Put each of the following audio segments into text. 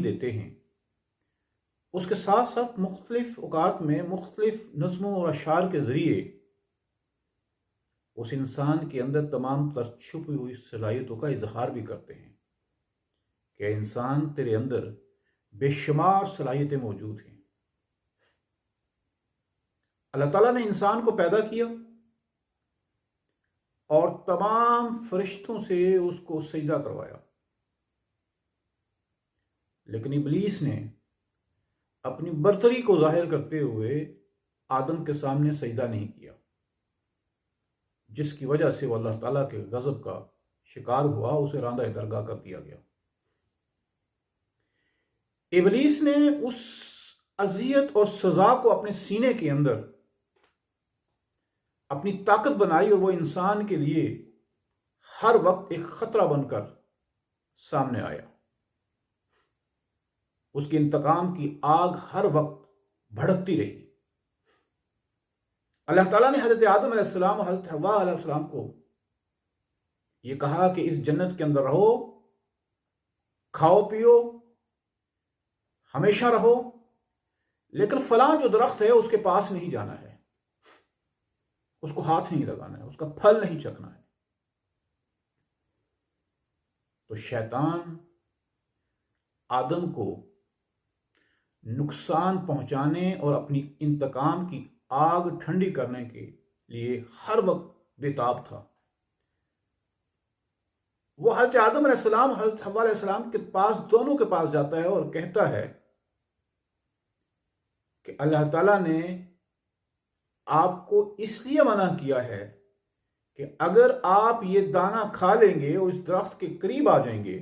دیتے ہیں، اس کے ساتھ ساتھ مختلف اوقات میں مختلف نظموں اور اشعار کے ذریعے اس انسان کے اندر تمام تر چھپی ہوئی صلاحیتوں کا اظہار بھی کرتے ہیں کہ انسان تیرے اندر بے شمار صلاحیتیں موجود ہیں۔ اللہ تعالیٰ نے انسان کو پیدا کیا اور تمام فرشتوں سے اس کو سجدہ کروایا، لیکن ابلیس نے اپنی برتری کو ظاہر کرتے ہوئے آدم کے سامنے سجدہ نہیں کیا، جس کی وجہ سے وہ اللہ تعالیٰ کے غضب کا شکار ہوا، اسے راندہ درگاہ کر دیا گیا۔ ابلیس نے اس اذیت اور سزا کو اپنے سینے کے اندر اپنی طاقت بنائی، اور وہ انسان کے لیے ہر وقت ایک خطرہ بن کر سامنے آیا۔ اس کے انتقام کی آگ ہر وقت بھڑکتی رہی۔ اللہ تعالیٰ نے حضرت آدم علیہ السلام اور حضرت حوا علیہ السلام کو یہ کہا کہ اس جنت کے اندر رہو، کھاؤ پیو، ہمیشہ رہو، لیکن فلاں جو درخت ہے اس کے پاس نہیں جانا ہے، اس کو ہاتھ نہیں لگانا ہے، اس کا پھل نہیں چکھنا ہے۔ تو شیطان آدم کو نقصان پہنچانے اور اپنی انتقام کی آگ ٹھنڈی کرنے کے لیے ہر وقت بے تاب تھا۔ وہ حضرت آدم علیہ السلام اور حضرت حوا علیہ السلام کے پاس، دونوں کے پاس جاتا ہے اور کہتا ہے کہ اللہ تعالیٰ نے آپ کو اس لیے منع کیا ہے کہ اگر آپ یہ دانہ کھا لیں گے اور اس درخت کے قریب آ جائیں گے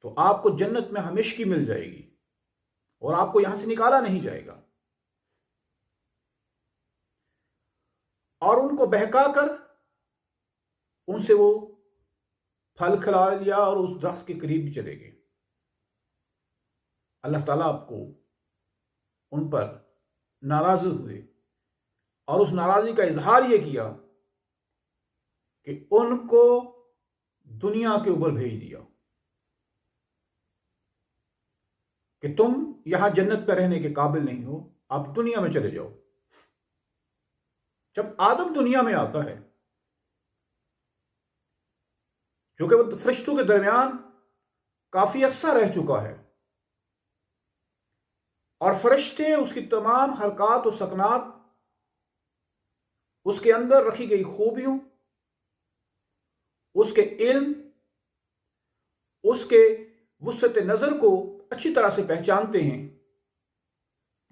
تو آپ کو جنت میں ہمیشگی مل جائے گی اور آپ کو یہاں سے نکالا نہیں جائے گا۔ اور ان کو بہکا کر ان سے وہ پھل کھلا لیا اور اس درخت کے قریب بھی چلے گئے۔ اللہ تعالیٰ آپ کو ان پر ناراض ہوئے اور اس ناراضی کا اظہار یہ کیا کہ ان کو دنیا کے اوپر بھیج دیا کہ تم یہاں جنت پہ رہنے کے قابل نہیں ہو، آپ دنیا میں چلے جاؤ۔ جب آدم دنیا میں آتا ہے، کیونکہ وہ فرشتوں کے درمیان کافی عرصہ رہ چکا ہے اور فرشتے اس کی تمام حرکات و سکنات، اس کے اندر رکھی گئی خوبیوں، اس کے علم، اس کے وسعت نظر کو اچھی طرح سے پہچانتے ہیں۔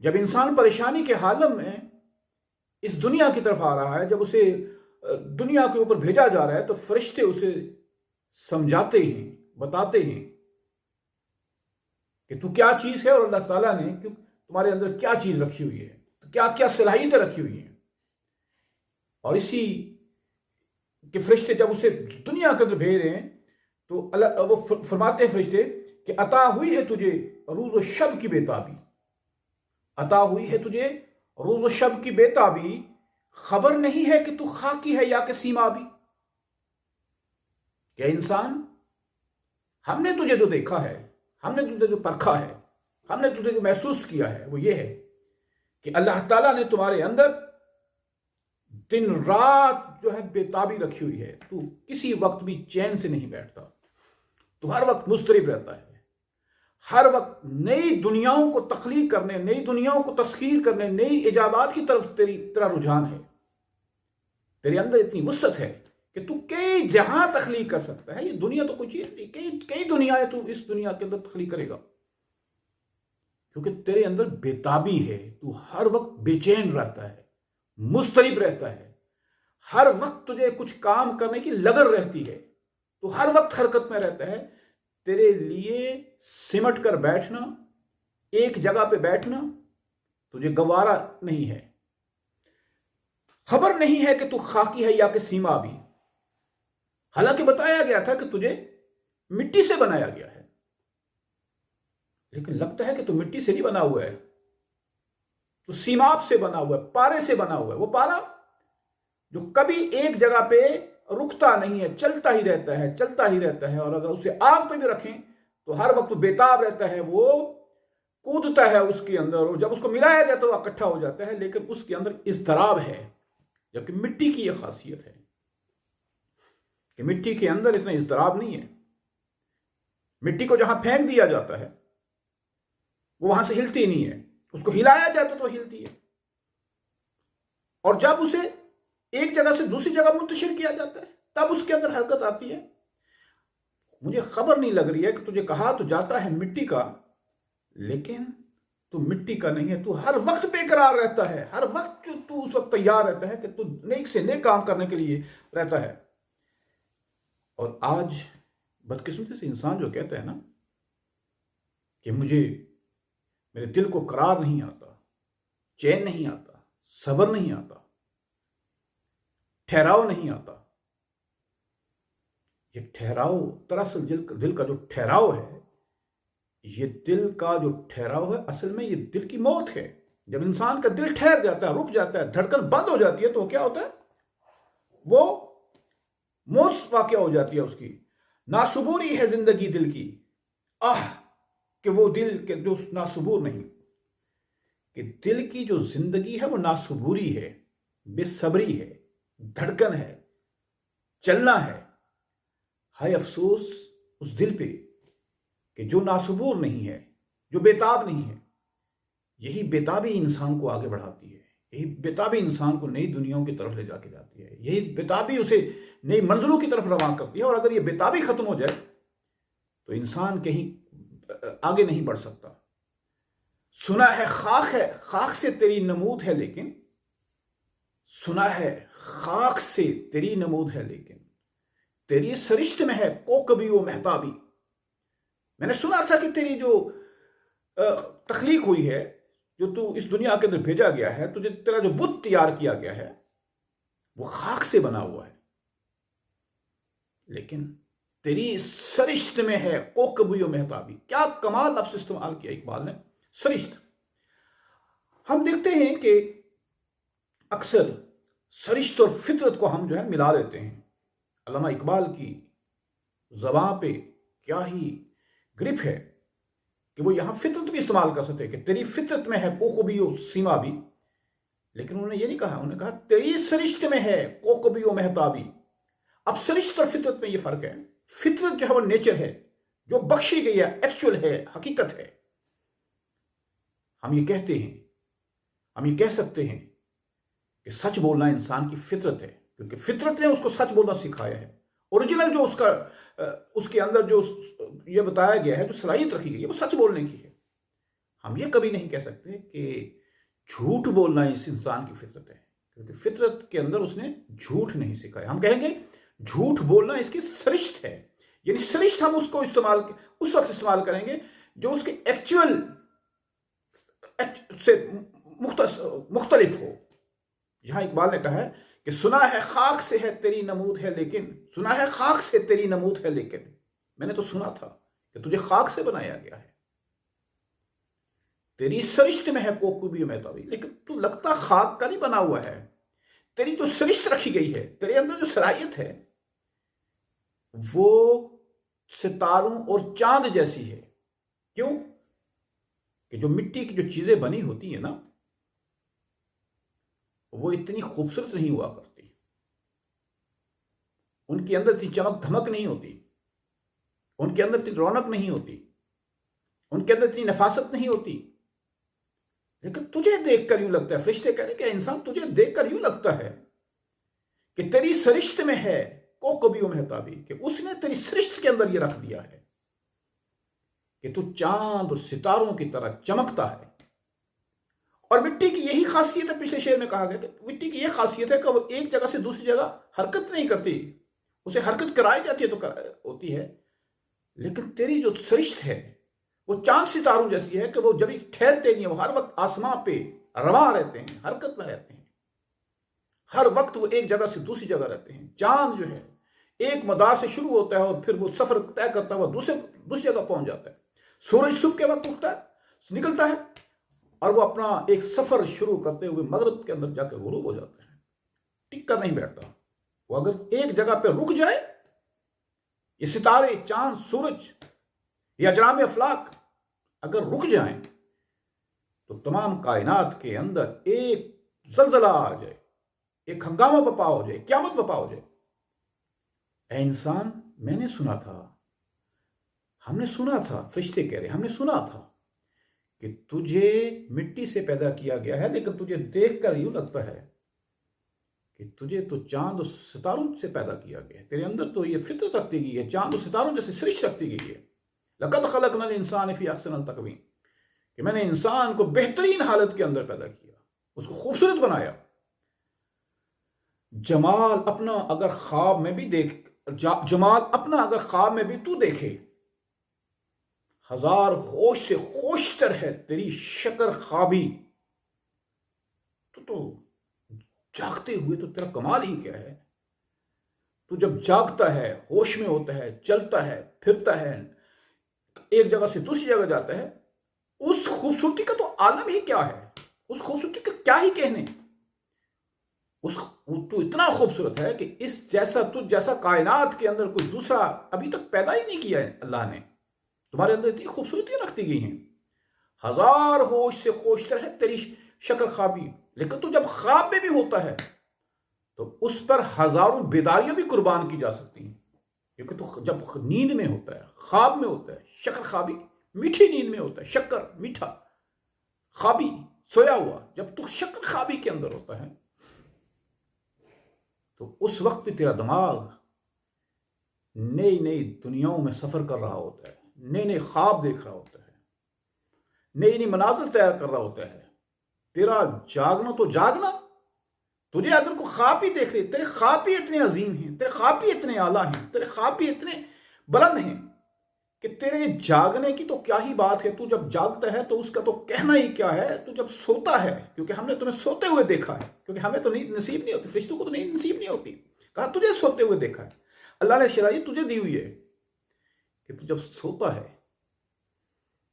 جب انسان پریشانی کے حالم میں اس دنیا کی طرف آ رہا ہے، جب اسے دنیا کے اوپر بھیجا جا رہا ہے، تو فرشتے اسے سمجھاتے ہیں، بتاتے ہیں کہ تو کیا چیز ہے اور اللہ تعالیٰ نے تمہارے اندر کیا چیز رکھی ہوئی ہے، کیا کیا صلاحیتیں رکھی ہوئی ہیں۔ اور اسی کہ فرشتے جب اسے دنیا کے اندر بھیج رہے ہیں تو وہ فرماتے ہیں فرشتے کہ عطا ہوئی ہے تجھے روز و شب کی بےتابی، عطا ہوئی ہے تجھے روز و شب کی بےتابی، خبر نہیں ہے کہ تو خاکی ہے یا کہ سیمابی۔ کہ انسان، ہم نے تجھے جو دیکھا ہے، ہم نے تجھے جو پرکھا ہے، ہم نے تجھے جو محسوس کیا ہے، وہ یہ ہے کہ اللہ تعالیٰ نے تمہارے اندر دن رات جو ہے بےتابی رکھی ہوئی ہے۔ تو کسی وقت بھی چین سے نہیں بیٹھتا، تو ہر وقت مضطرب رہتا ہے، ہر وقت نئی دنیاؤں کو تخلیق کرنے، نئی دنیاؤں کو تسخیر کرنے، نئی ایجادات کی طرف تیرا رجحان ہے۔ تیرے اندر اتنی وسعت ہے کہ تو کئی جہاں تخلیق کر سکتا ہے۔ یہ دنیا تو کوئی چیز نہیں، کئی دنیا ہے، تو اس دنیا کے اندر تخلیق کرے گا، کیونکہ تیرے اندر بےتابی ہے، تو ہر وقت بے چین رہتا ہے، مضطرب رہتا ہے، ہر وقت تجھے کچھ کام کرنے کی لگن رہتی ہے، تو ہر وقت حرکت میں رہتا ہے۔ تیرے لیے سمٹ کر بیٹھنا، ایک جگہ پہ بیٹھنا تجھے گوارا نہیں ہے۔ خبر نہیں ہے کہ تو خاکی ہے یا کہ سیمابی، حالانکہ بتایا گیا تھا کہ تجھے مٹی سے بنایا گیا ہے، لیکن لگتا ہے کہ تو مٹی سے نہیں بنا ہوا ہے، تو سیماب سے بنا ہوا ہے، پارے سے بنا ہوا ہے۔ وہ پارا جو کبھی ایک جگہ پہ رکتا نہیں ہے، چلتا ہی رہتا ہے، چلتا ہی رہتا ہے، اور اگر اسے آگ پہ بھی رکھیں تو ہر وقت بیتاب رہتا ہے، وہ کودتا ہے اس کے اندر، اور جب اس کو ملایا جاتا ہے تو وہ اکٹھا ہو جاتا ہے، لیکن اس کے اندر اضطراب ہے۔ جبکہ مٹی کی یہ خاصیت ہے کہ مٹی کے اندر اتنا اضطراب نہیں ہے۔ مٹی کو جہاں پھینک دیا جاتا ہے وہ وہاں سے ہلتی نہیں ہے، اس کو ہلایا جاتا تو ہلتی ہے، اور جب اسے ایک جگہ سے دوسری جگہ منتشر کیا جاتا ہے تب اس کے اندر حرکت آتی ہے۔ مجھے خبر نہیں لگ رہی ہے کہ تجھے کہا تو جاتا ہے مٹی کا، لیکن تو مٹی کا نہیں ہے، تو ہر وقت بے قرار رہتا ہے، ہر وقت جو تو اس وقت تیار رہتا ہے کہ تو نیک سے نیک کام کرنے کے لیے رہتا ہے۔ اور آج بدقسمتی سے انسان جو کہتا ہے نا کہ مجھے میرے دل کو قرار نہیں آتا، چین نہیں آتا، صبر نہیں آتا، ٹھہراؤ نہیں آتا، یہ ٹھہراؤ دراصل دل کا جو ٹھہراؤ ہے، یہ دل کا جو ٹھہراؤ ہے اصل میں یہ دل کی موت ہے۔ جب انسان کا دل ٹھہر جاتا ہے، رک جاتا ہے، دھڑکن بند ہو جاتی ہے، تو کیا ہوتا ہے؟ وہ موت واقع ہو جاتی ہے اس کی۔ ناصبوری ہے زندگی دل کی، کہ وہ دل کے جو ناصبور نہیں، کہ دل کی جو زندگی ہے وہ ناصبوری ہے، بے صبری ہے، دھڑکن ہے، چلنا ہے۔ ہائے افسوس اس دل پہ کہ جو ناصبور نہیں ہے، جو بیتاب نہیں ہے۔ یہی بیتابی انسان کو آگے بڑھاتی ہے، یہی بیتابی انسان کو نئی دنیاوں کی طرف لے جا کے جاتی ہے، یہی بیتابی اسے نئی منزلوں کی طرف رواں کرتی ہے۔ اور اگر یہ بیتابی ختم ہو جائے تو انسان کہیں آگے نہیں بڑھ سکتا۔ سنا ہے خاک سے تیری نمود ہے، لیکن سنا ہے خاک سے تیری نمود ہے، لیکن تیری سرشت میں ہے کوکبی و مہتابی۔ میں نے سنا تھا کہ تیری جو تخلیق ہوئی ہے، جو تو اس دنیا کے اندر بھیجا گیا ہے، تجھے تیرا جو بت تیار کیا گیا ہے وہ خاک سے بنا ہوا ہے، لیکن تیری سرشت میں ہے کوکبی و مہتابی۔ کیا کمال لفظ استعمال کیا اقبال نے، سرشت۔ ہم دیکھتے ہیں کہ اکثر سرشت اور فطرت کو ہم جو ہے ملا دیتے ہیں۔ علامہ اقبال کی زبان پہ کیا ہی گرپ ہے کہ وہ یہاں فطرت بھی استعمال کر سکتے کہ تیری فطرت میں ہے کوکبی و سیما بھی، لیکن انہوں نے یہ نہیں کہا، انہوں نے کہا تیری سرشت میں ہے کوکبی و مہتابی۔ اب سرشت اور فطرت میں یہ فرق ہے۔ فطرت جو ہے وہ نیچر ہے، جو بخشی گئی ہے، ایکچول ہے، حقیقت ہے۔ ہم یہ کہتے ہیں، ہم یہ کہہ سکتے ہیں کہ سچ بولنا انسان کی فطرت ہے، کیونکہ فطرت نے اس کو سچ بولنا سکھایا ہے۔ اوریجنل جو اس کے اندر جو یہ بتایا گیا ہے، جو صلاحیت رکھی گئی ہے، وہ سچ بولنے کی ہے۔ ہم یہ کبھی نہیں کہہ سکتے کہ جھوٹ بولنا اس انسان کی فطرت ہے، کیونکہ فطرت کے اندر اس نے جھوٹ نہیں سکھایا۔ ہم کہیں گے جھوٹ بولنا اس کی سرشت ہے، یعنی سرشت ہم اس کو اس وقت استعمال کریں گے جو اس کے ایکچول سے مختلف ہو۔ یہاں اقبال نے کہا ہے کہ سنا ہے خاک سے ہے تیری نمود ہے، لیکن سنا ہے خاک سے تیری نمود ہے، لیکن میں نے تو سنا تھا کہ تجھے خاک سے بنایا گیا ہے، تیری سرشت میں ہے کوکبی و مہتابی، لیکن تو لگتا خاک کا نہیں بنا ہوا ہے۔ تیری جو سرشت رکھی گئی ہے، تیرے اندر جو صلاحیت ہے، وہ ستاروں اور چاند جیسی ہے۔ کیوں؟ کہ جو مٹی کی جو چیزیں بنی ہوتی ہیں نا، وہ اتنی خوبصورت نہیں ہوا کرتی، ان کے اندر اتنی چمک دھمک نہیں ہوتی، ان کے اندر اتنی رونق نہیں ہوتی، ان کے اندر اتنی نفاست نہیں ہوتی، لیکن تجھے دیکھ کر یوں لگتا ہے، فرشتے کہہ رہے کہ انسان تجھے دیکھ کر یوں لگتا ہے کہ تیری سرشت میں ہے کوکبی و مہتابی، کہ اس نے تیری سرشت کے اندر یہ رکھ دیا ہے کہ تو چاند اور ستاروں کی طرح چمکتا ہے۔ اور مٹی کی یہی خاصیت ہے، پچھلے شعر میں کہا گیا کہ مٹی کی یہ خاصیت ہے کہ وہ ایک جگہ سے دوسری جگہ حرکت نہیں کرتی، اسے حرکت کرائی جاتی ہے تو ہوتی ہے، لیکن تیری جو سرشت ہے وہ چاند ستاروں جیسی ہے کہ وہ جبھی ٹھہرتے نہیں ہیں، وہ ہر وقت آسمان پہ رواں رہتے ہیں، حرکت میں رہتے ہیں، ہر وقت وہ ایک جگہ سے دوسری جگہ رہتے ہیں۔ چاند جو ہے ایک مدار سے شروع ہوتا ہے اور پھر وہ سفر طے کرتا ہے، وہ دوسری جگہ پہنچ جاتا ہے۔ سورج صبح کے وقت اٹھتا ہے، نکلتا ہے، اور وہ اپنا ایک سفر شروع کرتے ہوئے مغرب کے اندر جا کے غروب ہو جاتا ہے، ٹک کر نہیں بیٹھتا۔ وہ اگر ایک جگہ پہ رک جائے، یہ ستارے، چاند، سورج، یہ اجرام افلاک اگر رک جائیں تو تمام کائنات کے اندر ایک زلزلہ آ جائے، ایک ہنگامہ بپا ہو جائے، قیامت بپا ہو جائے۔ اے انسان، میں نے سنا تھا، ہم نے سنا تھا، فرشتے کہہ رہے ہم نے سنا تھا کہ تجھے مٹی سے پیدا کیا گیا ہے، لیکن تجھے دیکھ کر یوں لگتا ہے کہ تجھے تو چاند و ستاروں سے پیدا کیا گیا ہے، تیرے اندر تو یہ فطرت رکھتی گئی ہے، چاند و ستاروں جیسے سرشت رکھتی گئی ہے۔ لقد خلقنا الانسان فی احسن تقویم، کہ میں نے انسان کو بہترین حالت کے اندر پیدا کیا، اس کو خوبصورت بنایا۔ جمال اپنا اگر خواب میں بھی جمال اپنا اگر خواب میں بھی تو دیکھے، ہزار ہوش سے خوشتر ہے تیری شکر خوابی، تو جاگتے ہوئے تو تیرا کمال ہی کیا ہے۔ تو جب جاگتا ہے، ہوش میں ہوتا ہے، چلتا ہے، پھرتا ہے، ایک جگہ سے دوسری جگہ جاتا ہے، اس خوبصورتی کا تو عالم ہی کیا ہے، اس خوبصورتی کا کیا ہی کہنے۔ تو اتنا خوبصورت ہے کہ اس جیسا تجھ جیسا کائنات کے اندر کوئی دوسرا ابھی تک پیدا ہی نہیں کیا ہے اللہ نے۔ تمہارے اندر اتنی خوبصورتیاں رکھتی گئی ہیں، ہزار ہوش سے خوشتر ہے تیری شکل خوابی، لیکن تو جب خواب میں بھی ہوتا ہے تو اس پر ہزاروں بیداریاں بھی قربان کی جا سکتی ہیں، کیونکہ تو جب نیند میں ہوتا ہے، خواب میں ہوتا ہے، شکر خوابی، میٹھی نیند میں ہوتا ہے، شکر میٹھا، خوابی سویا ہوا، جب تو شکر خوابی کے اندر ہوتا ہے تو اس وقت بھی تیرا دماغ نئی نئی دنیاؤں میں سفر کر رہا ہوتا ہے، نئے نئے خواب دیکھ رہا ہوتا ہے، نئی نئی مناظر تیار کر رہا ہوتا ہے۔ تیرا جاگنا تو جاگنا، تجھے اگر کوئی خواب ہی دیکھ لے، تیرے خواب ہی اتنے عظیم ہیں، تیرے خواب ہی اتنے اعلیٰ ہیں، تیرے خواب ہی اتنے بلند ہیں کہ تیرے جاگنے کی تو کیا ہی بات ہے۔ تو جب جاگتا ہے تو اس کا تو کہنا ہی کیا ہے۔ تو جب سوتا ہے، کیونکہ ہم نے تمہیں سوتے ہوئے دیکھا ہے، کیونکہ ہمیں تو نیند نصیب نہیں ہوتی، فرشتوں کو تو نیند نصیب نہیں ہوتی، کہا تجھے سوتے ہوئے دیکھا ہے۔ اللہ نے شرائط تجھے دی ہوئی ہے کہ تو جب سوتا ہے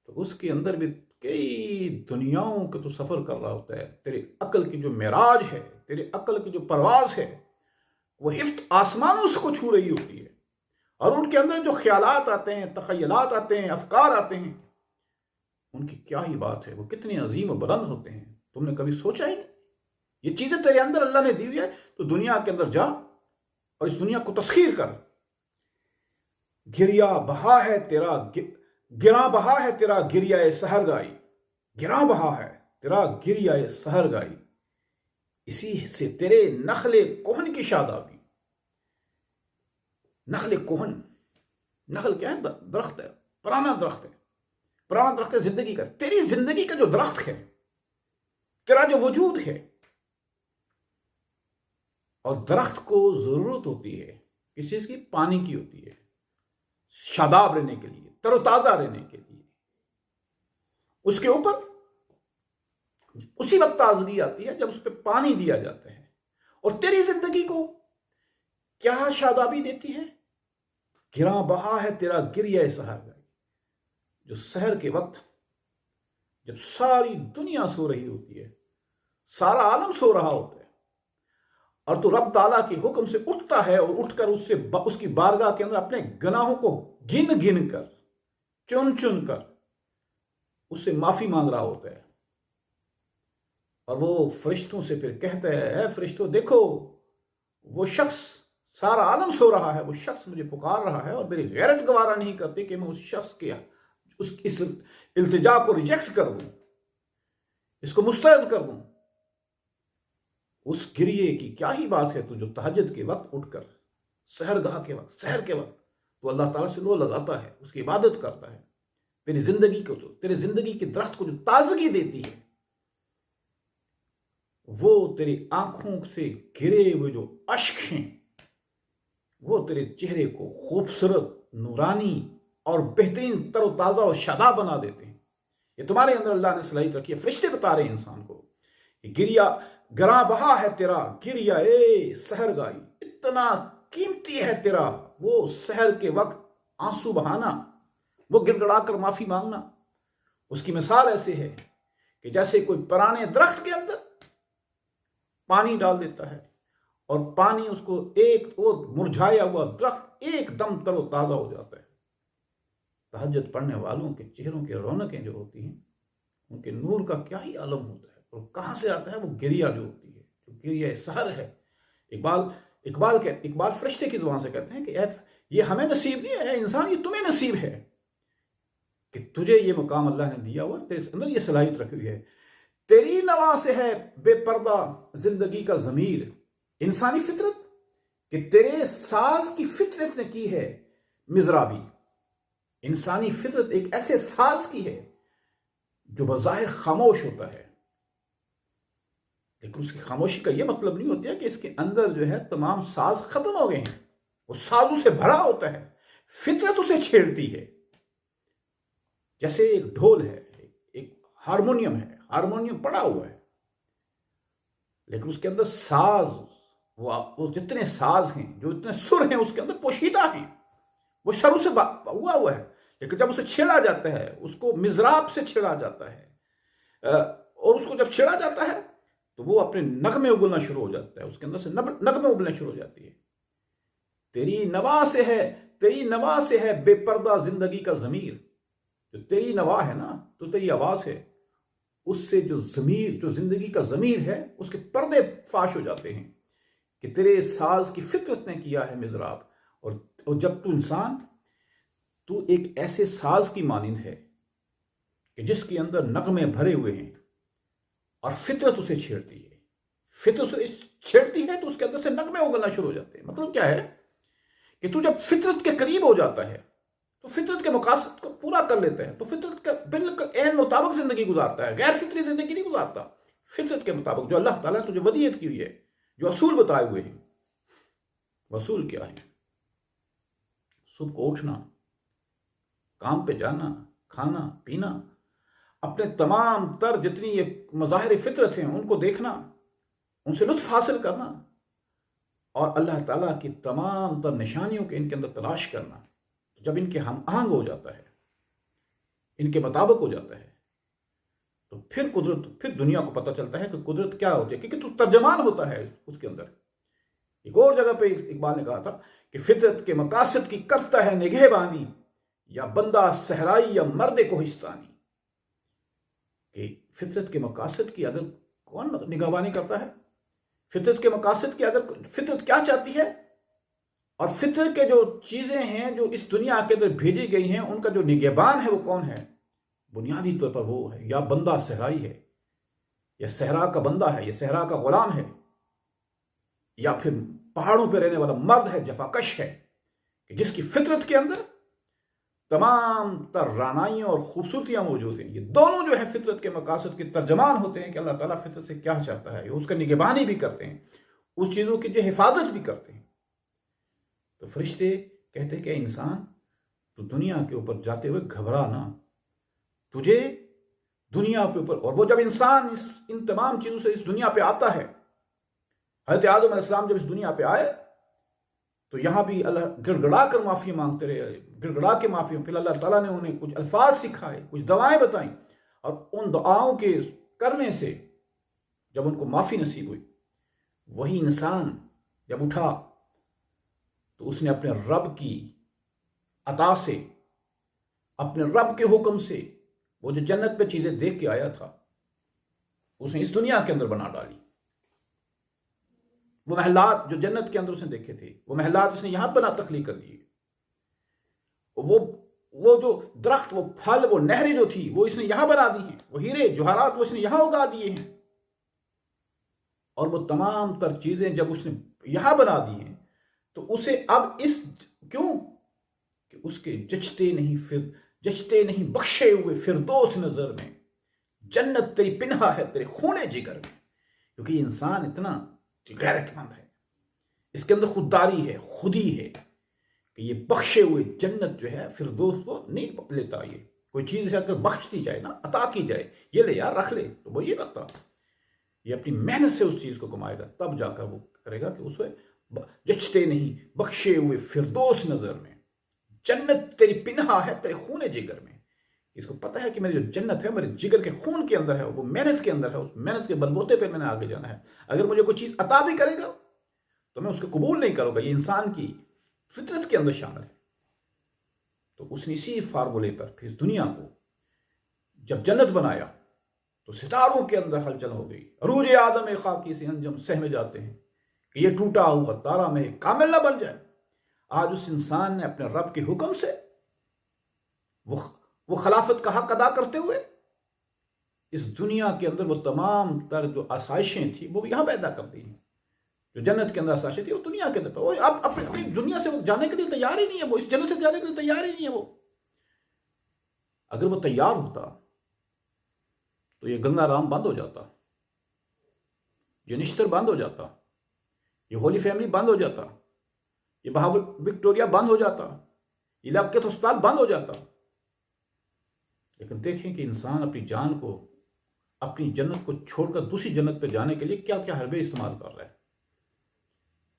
تو اس کے اندر بھی کئی دنیاؤں کا تو سفر کر رہا ہوتا ہے۔ تیرے عقل کی جو معراج ہے، تیرے عقل کی جو پرواز ہے، وہ ہفت آسمانوں اس کو چھو رہی ہوتی ہے، اور ان کے اندر جو خیالات آتے ہیں، تخیلات آتے ہیں، افکار آتے ہیں، ان کی کیا ہی بات ہے، وہ کتنے عظیم و بلند ہوتے ہیں، تم نے کبھی سوچا ہی نہیں۔ یہ چیزیں تیرے اندر اللہ نے دی ہوئی ہے، تو دنیا کے اندر جا اور اس دنیا کو تسخیر کر۔ گریا بہا ہے تیرا گراں بہا ہے تیرا گریہ سحر گائی، گراں بہا ہے تیرا گریہ سحر گائی، اسی سے تیرے نخل کوہن کی شادابی۔ نخل کوہن، نخل کیا ہے؟ درخت ہے، پرانا درخت ہے، پرانا درخت ہے زندگی کا، تیری زندگی کا جو درخت ہے، تیرا جو وجود ہے، اور درخت کو ضرورت ہوتی ہے کس چیز کی؟ پانی کی ہوتی ہے، شاداب رہنے کے لیے، تر و تازہ رہنے کے لیے۔ اس کے اوپر اسی وقت تازگی آتی ہے جب اس پہ پانی دیا جاتا ہے۔ اور تیری زندگی کو کیا شادابی دیتی ہے؟ گراں بہا ہے تیرا گریہ سحر گائی، جو سحر کے وقت جب ساری دنیا سو رہی ہوتی ہے، سارا عالم سو رہا ہوتا ہے، اور تو رب تعالیٰ کے حکم سے اٹھتا ہے، اور اٹھ کر اس کی بارگاہ کے اندر اپنے گناہوں کو گن گن کر، چن چن کر اس سے معافی مانگ رہا ہوتا ہے، اور وہ فرشتوں سے پھر کہتا ہے، اے فرشتوں دیکھو، وہ شخص، سارا عالم سو رہا ہے، وہ شخص مجھے پکار رہا ہے، اور میری غیرت گوارا نہیں کرتی کہ میں اس شخص کے اس التجا کو ریجیکٹ کر دوں، اس کو مسترد کر دوں۔ اس گریے کی کیا ہی بات ہے، تو جو تہجد کے وقت اٹھ کر، سحر گاہ کے وقت، سحر کے وقت تو اللہ تعالیٰ سے لو لگاتا ہے، اس کی عبادت کرتا ہے، تیری زندگی کو، تو تیرے زندگی کے درخت کو جو تازگی دیتی ہے، وہ تیری آنکھوں سے گرے ہوئے جو اشک ہیں، وہ تیرے چہرے کو خوبصورت، نورانی اور بہترین تر و تازہ اور شاداب بنا دیتے ہیں۔ یہ تمہارے اندر اللہ نے صلاحیت رکھی ہے۔ فرشتے بتا رہے ہیں انسان کو، گراں بہا ہے تیرا گریہ سحر گائی، اتنا قیمتی ہے تیرا وہ سحر کے وقت آنسو بہانا، وہ گڑ گڑا کر معافی مانگنا۔ اس کی مثال ایسے ہے کہ جیسے کوئی پرانے درخت کے اندر پانی ڈال دیتا ہے، اور پانی اس کو ایک اور مرجھایا ہوا درخت ایک دم تر و تازہ ہو جاتا ہے۔ تہجد پڑھنے والوں کے چہروں کے رونقیں جو ہوتی ہیں، ان کے نور کا کیا ہی عالم ہوتا ہے، اور کہاں سے آتا ہے وہ گریہ جو ہوتی ہے، جو گریہ سحر ہے۔ اقبال فرشتے کی زبان سے کہتے ہیں کہ یہ ہمیں نصیب نہیں ہے، اے انسان یہ تمہیں نصیب ہے کہ تجھے یہ مقام اللہ نے دیا ہوا، تیرے اندر یہ صلاحیت رکھی ہوئی ہے۔ تیری نوا سے ہے بے پردہ زندگی کا ضمیر، انسانی فطرت کہ تیرے ساز کی فطرت نے کی ہے مضرابی۔ انسانی فطرت ایک ایسے ساز کی ہے جو بظاہر خاموش ہوتا ہے، لیکن اس کی خاموشی کا یہ مطلب نہیں ہوتا کہ اس کے اندر جو ہے تمام ساز ختم ہو گئے ہیں، وہ سازوں سے بھرا ہوتا ہے، فطرت اسے چھیڑتی ہے۔ جیسے ایک ڈھول ہے، ایک ہارمونیم ہے، ہارمونیم پڑا ہوا ہے، لیکن اس کے اندر ساز، وہ جتنے ساز ہیں، جو اتنے سر ہیں اس کے اندر پوشیدہ ہیں، وہ شروع سے ہوا ہے، لیکن جب اسے چھیڑا جاتا ہے، اس کو مضراب سے چھیڑا جاتا ہے، اور اس کو جب چھیڑا جاتا ہے تو وہ اپنے نغمے اگلنا شروع ہو جاتا ہے، اس کے اندر سے نغمے اگلنا شروع ہو جاتی ہے۔ تیری نوا سے ہے بے پردہ زندگی کا ضمیر، جو تیری نوا ہے نا، تو تیری آواز ہے، اس سے جو ضمیر، جو زندگی کا ضمیر ہے، اس کے پردے فاش ہو جاتے ہیں کہ تیرے ساز کی فطرت نے کیا ہے مضراب۔ اور جب تو انسان، تو ایک ایسے ساز کی مانند ہے کہ جس کے اندر نغمے بھرے ہوئے ہیں اور فطرت اسے چھیڑتی ہے، فطرت اسے چھیڑتی ہے تو اس کے اندر سے نغمے اگلنا شروع ہو جاتے ہیں۔ مطلب کیا ہے کہ تو جب فطرت کے قریب ہو جاتا ہے تو فطرت کے مقاصد کو پورا کر لیتا ہے، تو فطرت کا بالکل عین مطابق زندگی گزارتا ہے، غیر فطری زندگی نہیں گزارتا، فطرت کے مطابق جو اللہ تعالیٰ نے تجھے ودیعت کی ہوئی ہے، جو اصول بتائے ہوئے ہیں۔ اصول کیا ہے؟ صبح کو اٹھنا، کام پہ جانا، کھانا پینا، اپنے تمام تر جتنی یہ مظاہر فطرت ہیں ان کو دیکھنا، ان سے لطف حاصل کرنا، اور اللہ تعالیٰ کی تمام تر نشانیوں کے ان کے اندر تلاش کرنا۔ جب ان کے ہم آہنگ ہو جاتا ہے، ان کے مطابق ہو جاتا ہے، تو پھر دنیا کو پتہ چلتا ہے کہ قدرت کیا ہوتی ہے، کیونکہ تو ترجمان ہوتا ہے اس کے اندر۔ ایک اور جگہ پہ اقبال نے کہا تھا کہ فطرت کے مقاصد کی کرتا ہے نگہبانی، یا بندہ صحرائی یا مرد کوہستانی، کہ فطرت کے مقاصد کی اگر کون نگہبانی کرتا ہے، فطرت کے مقاصد کی اگر فطرت کیا چاہتی ہے، اور فطرت کے جو چیزیں ہیں جو اس دنیا کے اندر بھیجی گئی ہیں، ان کا جو نگہبان ہے وہ کون ہے؟ بنیادی طور پر وہ ہے یا بندہ صحرائی ہے، یا صحرا کا بندہ ہے، یا صحرا کا غلام ہے، یا پھر پہاڑوں پہ رہنے والا مرد ہے، جفاکش ہے، کہ جس کی فطرت کے اندر تمام تر رانائیاں اور خوبصورتیاں موجود ہیں۔ یہ دونوں جو ہے فطرت کے مقاصد کے ترجمان ہوتے ہیں کہ اللہ تعالیٰ فطرت سے کیا چاہتا ہے، اس کا نگہبانی بھی کرتے ہیں، اس چیزوں کی جو حفاظت بھی کرتے ہیں۔ تو فرشتے کہتے ہیں کہ انسان، تو دنیا کے اوپر جاتے ہوئے گھبرا نہ، تجھے دنیا کے اوپر، اور وہ جب انسان ان تمام چیزوں سے اس دنیا پہ آتا ہے، حضرت آدم علیہ السلام جب اس دنیا پہ آئے تو یہاں بھی اللہ گڑ گڑا کر معافی مانگتے رہے، گڑ گڑا کے معافی، پھر اللہ تعالیٰ نے انہیں کچھ الفاظ سکھائے، کچھ دعائیں بتائیں، اور ان دعاؤں کے کرنے سے جب ان کو معافی نصیب ہوئی، وہی انسان جب اٹھا تو اس نے اپنے رب کی عطا سے، اپنے رب کے حکم سے، وہ جو جنت پہ چیزیں دیکھ کے آیا تھا اس نے اس دنیا کے اندر بنا ڈالی۔ وہ محلات جو جنت کے اندر اس نے دیکھے تھے، وہ محلات اس نے یہاں بنا تخلیق کر دیے۔ وہ جو درخت، وہ پھل، وہ نہریں جو تھی، وہ اس نے یہاں بنا دی ہیں، وہ ہیرے جواہرات وہ اس نے یہاں اگا دیے ہیں، اور وہ تمام تر چیزیں جب اس نے یہاں بنا دی ہیں تو اسے اب کیوں کہ اس کے جچتے نہیں بخشے ہوئے فردوس نظر میں، جنت تیری پنہا ہے تیرے خونے جگر میں، کیونکہ یہ انسان اتنا غیرت مند ہے، اس کے اندر خودداری ہے، خودی ہے، کہ یہ بخشے ہوئے جنت جو ہے فردوس کو نہیں لیتا۔ یہ کوئی چیز سے اگر بخش دی جائے نا، عطا کی جائے، یہ لے یار رکھ لے، تو وہ یہ کرتا، یہ اپنی محنت سے اس چیز کو کمائے گا، تب جا کر وہ کرے گا کہ اسے جچتے نہیں بخشے ہوئے فردوس نظر میں، جنت تیری پنہا ہے تیرے خون جگر میں۔ اس کو پتہ ہے کہ میری جو جنت ہے میرے جگر کے خون کے اندر ہے، وہ محنت کے اندر ہے، اس محنت کے بلبوتے پہ میں نے آگے جانا ہے۔ اگر مجھے کوئی چیز عطا بھی کرے گا تو میں اس کو قبول نہیں کروں گا، یہ انسان کی فطرت کے اندر شامل ہے۔ تو اس نے اسی فارمولے پر پھر دنیا کو جب جنت بنایا تو ستاروں کے اندر ہلچل ہو گئی، عروج آدم خاکی سے انجم سہمے جاتے ہیں کہ یہ ٹوٹا ہوا تارا میں کامل نہ بن جائے۔ آج اس انسان نے اپنے رب کے حکم سے وہ خلافت کا حق ادا کرتے ہوئے اس دنیا کے اندر وہ تمام تر جو آسائشیں تھیں وہ یہاں پیدا کر دی ہیں۔ جو جنت کے اندر آسائشیں تھیں وہ دنیا کے اندر، وہ اب اپنی دنیا سے وہ جانے کے لیے تیار ہی نہیں ہے، وہ اس جنت سے جانے کے لیے تیار ہی نہیں ہے۔ وہ اگر وہ تیار ہوتا تو یہ گنگا رام بند ہو جاتا، یہ نشتر بند ہو جاتا، یہ ہولی فیملی بند ہو جاتا، یہ بہاول وکٹوریا بند ہو جاتا، یہ لیاقت ہسپتال بند ہو جاتا۔ لیکن دیکھیں کہ انسان اپنی جان کو، اپنی جنت کو چھوڑ کر دوسری جنت پہ جانے کے لیے کیا کیا حربے استعمال کر رہا ہے،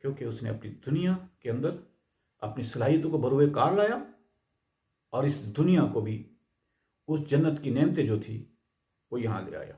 کیونکہ اس نے اپنی دنیا کے اندر اپنی صلاحیتوں کو بروئے کار لایا اور اس دنیا کو بھی اس جنت کی نعمتیں جو تھی وہ یہاں لے آیا۔